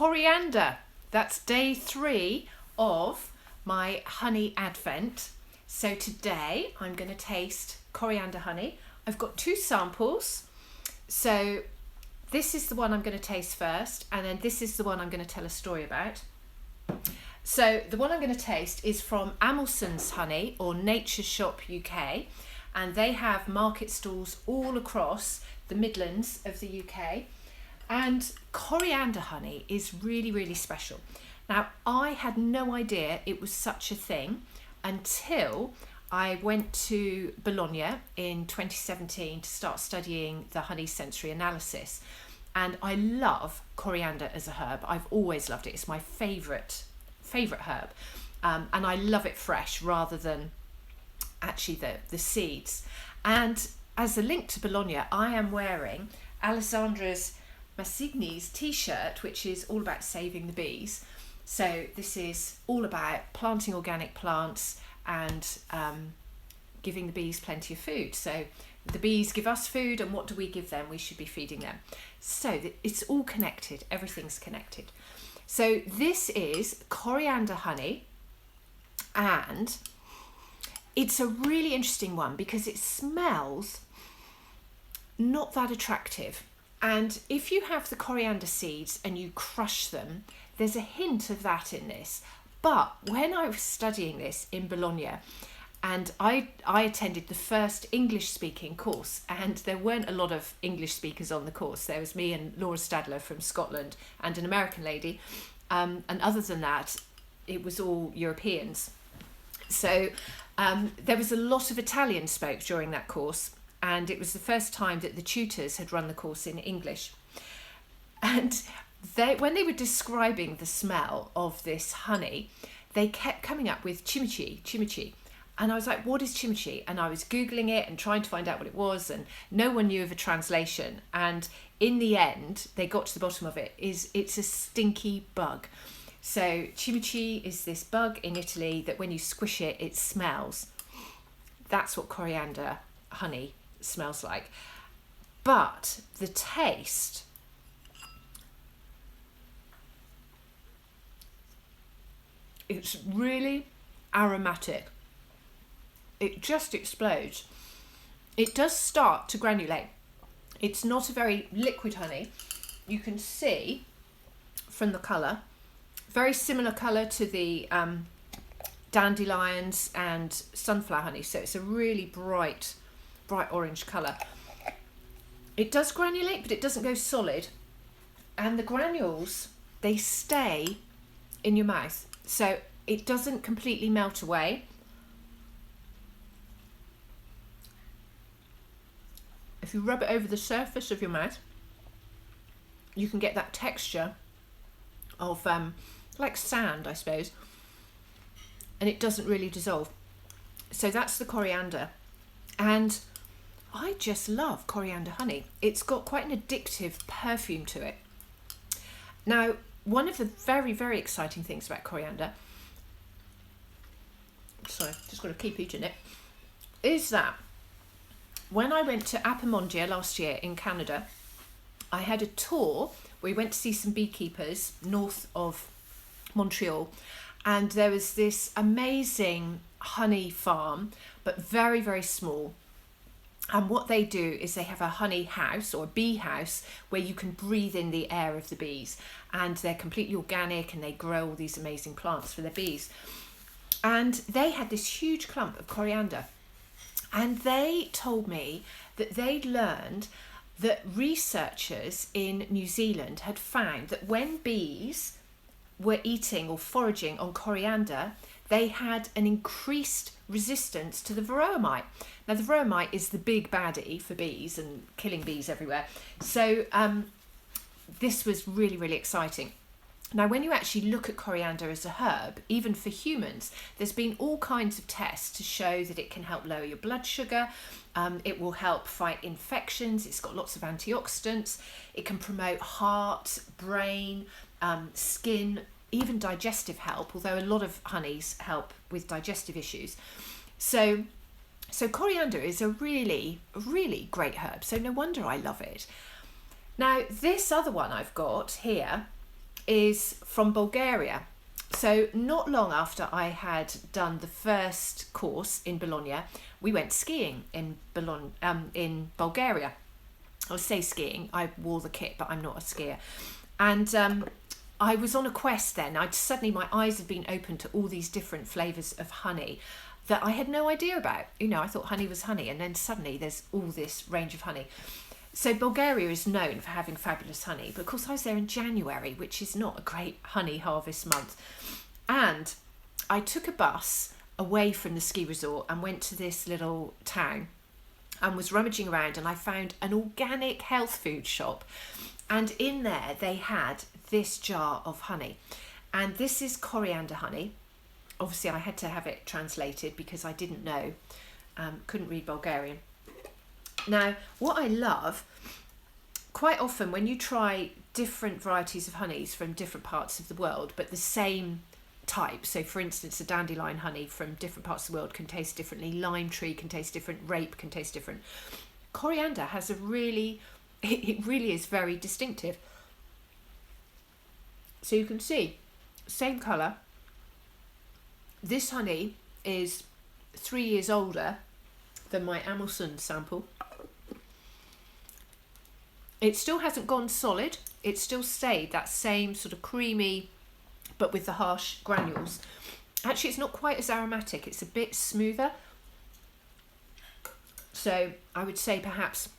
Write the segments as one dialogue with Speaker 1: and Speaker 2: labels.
Speaker 1: coriander. That's day 3 of my honey advent. So today I'm going to taste coriander honey. I've got 2 samples. So this is the one I'm going to taste first, and then this is the one I'm going to tell a story about. So the one I'm going to taste is from Amalsons Honey, or Nature Shop UK, and they have market stalls all across the Midlands of the UK. And coriander honey is really, really special. Now, I had no idea it was such a thing until I went to Bologna in 2017 to start studying the honey sensory analysis. And I love coriander as a herb. I've always loved it. It's my favourite herb. And I love it fresh rather than actually the seeds. And as a link to Bologna, I am wearing Alessandra's Massigni's t-shirt, which is all about saving the bees. So this is all about planting organic plants and giving the bees plenty of food. So the bees give us food, and what do we give them? We should be feeding them. So it's all connected. Everything's connected. So this is coriander honey, and it's a really interesting one because it smells not that attractive. And if you have the coriander seeds and you crush them, there's a hint of that in this. But when I was studying this in Bologna, and I attended the first English speaking course, and there weren't a lot of English speakers on the course. There was me and Laura Stadler from Scotland and an American lady. And other than that, it was all Europeans. So there was a lot of Italian spoke during that course. And it was the first time that the tutors had run the course in English. And when they were describing the smell of this honey, they kept coming up with chimichi. And I was like, what is chimichi? And I was Googling it and trying to find out what it was, and no one knew of a translation. And in the end, they got to the bottom of it. It's a stinky bug. So chimichi is this bug in Italy that when you squish it, it smells. That's what coriander honey smells like. But the taste, it's really aromatic. It just explodes. It does start to granulate. It's not a very liquid honey. You can see from the colour, very similar colour to the dandelions and sunflower honey. So it's a really bright orange colour. It does granulate, but it doesn't go solid. And the granules, they stay in your mouth. So it doesn't completely melt away. If you rub it over the surface of your mouth, you can get that texture of like sand, I suppose. And it doesn't really dissolve. So that's the coriander. And I just love coriander honey. It's got quite an addictive perfume to it. Now, one of the very, very exciting things about coriander, sorry, just got to keep eating it, is that when I went to Apamondia last year in Canada, I had a tour. We went to see some beekeepers north of Montreal, and there was this amazing honey farm, but very, very small. And what they do is they have a honey house or a bee house where you can breathe in the air of the bees, and they're completely organic and they grow all these amazing plants for their bees. And they had this huge clump of coriander, and they told me that they'd learned that researchers in New Zealand had found that when bees were eating or foraging on coriander, they had an increased resistance to the varroa mite. Now, the varroa mite is the big baddie for bees and killing bees everywhere. So this was really, really exciting. Now, when you actually look at coriander as a herb, even for humans, there's been all kinds of tests to show that it can help lower your blood sugar. It will help fight infections. It's got lots of antioxidants. It can promote heart, brain, skin, even digestive help, although a lot of honeys help with digestive issues. So coriander is a really, really great herb. So no wonder I love it. Now, this other one I've got here is from Bulgaria. So not long after I had done the first course in Bologna, we went skiing in Bulgaria. I say skiing, I wore the kit, but I'm not a skier. And I was on a quest then. My eyes had been opened to all these different flavours of honey that I had no idea about. You know, I thought honey was honey, and then suddenly there's all this range of honey. So Bulgaria is known for having fabulous honey, but of course I was there in January, which is not a great honey harvest month. And I took a bus away from the ski resort and went to this little town and was rummaging around, and I found an organic health food shop. And in there they had this jar of honey. And this is coriander honey. Obviously I had to have it translated because I didn't know, couldn't read Bulgarian. Now, what I love, quite often when you try different varieties of honeys from different parts of the world, but the same type, so for instance, a dandelion honey from different parts of the world can taste differently, lime tree can taste different, rape can taste different. Coriander has it really is very distinctive. So you can see, same colour. This honey is 3 years older than my Amalsons sample. It still hasn't gone solid. It's still stayed that same sort of creamy, but with the harsh granules. Actually, it's not quite as aromatic. It's a bit smoother. So I would say perhaps,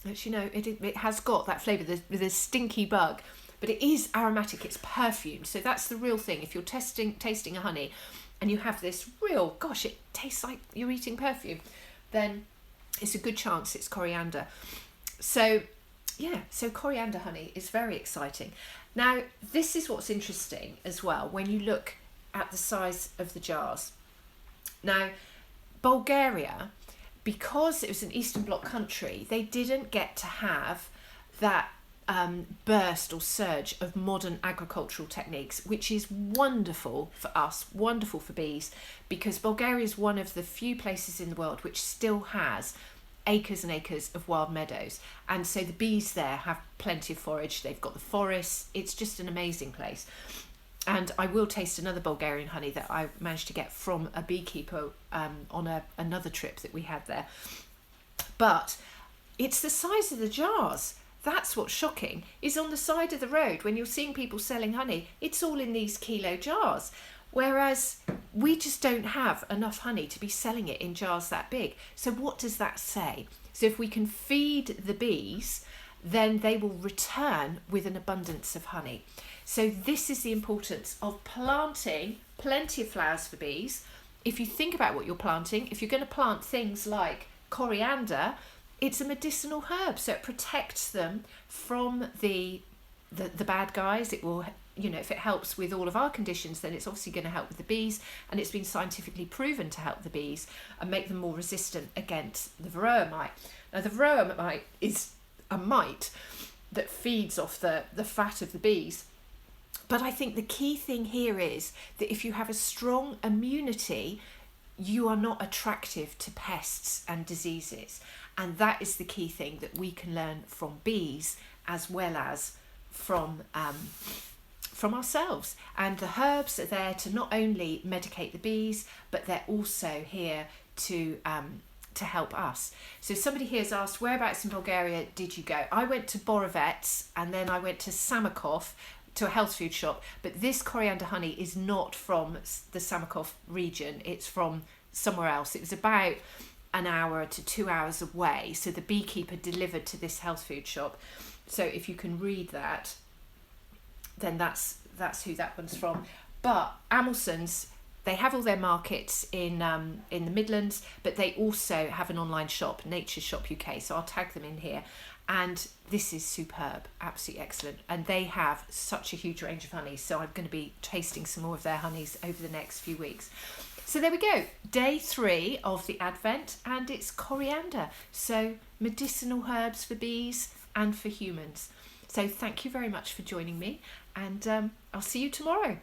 Speaker 1: actually no, it has got that flavour, the stinky bug, but it is aromatic. It's perfumed. So that's the real thing. If you're tasting a honey and you have this real, gosh, it tastes like you're eating perfume, then it's a good chance it's coriander. So yeah, so coriander honey is very exciting. Now, this is what's interesting as well when you look at the size of the jars. Now, Bulgaria, because it was an Eastern Bloc country, they didn't get to have that burst or surge of modern agricultural techniques, which is wonderful for us, wonderful for bees, because Bulgaria is one of the few places in the world which still has acres and acres of wild meadows, and so the bees there have plenty of forage. They've got the forests. It's just an amazing place. And I will taste another Bulgarian honey that I managed to get from a beekeeper on another trip that we had there. But it's the size of the jars. That's what's shocking, is on the side of the road when you're seeing people selling honey, it's all in these kilo jars. Whereas we just don't have enough honey to be selling it in jars that big. So what does that say? So if we can feed the bees, then they will return with an abundance of honey. So this is the importance of planting plenty of flowers for bees. If you think about what you're planting, if you're going to plant things like coriander, it's a medicinal herb, so it protects them from the bad guys. It will, you know, if it helps with all of our conditions, then it's obviously going to help with the bees, and it's been scientifically proven to help the bees and make them more resistant against the varroa mite. Now, the varroa mite is a mite that feeds off the fat of the bees. But I think the key thing here is that if you have a strong immunity, you are not attractive to pests and diseases. And that is the key thing that we can learn from bees as well as from ourselves. And the herbs are there to not only medicate the bees, but they're also here to help us. So somebody here has asked, whereabouts in Bulgaria did you go? I went to Borovets, and then I went to Samakov, to a health food shop. But this coriander honey is not from the Samakov region. It's from somewhere else. It was about an hour to 2 hours away. So the beekeeper delivered to this health food shop. So if you can read that, then that's who that one's from. But Amalsons, they have all their markets in the Midlands, but they also have an online shop, Nature Shop UK. So I'll tag them in here. And this is superb, absolutely excellent. And they have such a huge range of honeys. So I'm going to be tasting some more of their honeys over the next few weeks. So there we go, day 3 of the Advent, and it's coriander. So medicinal herbs for bees and for humans. So thank you very much for joining me, and I'll see you tomorrow.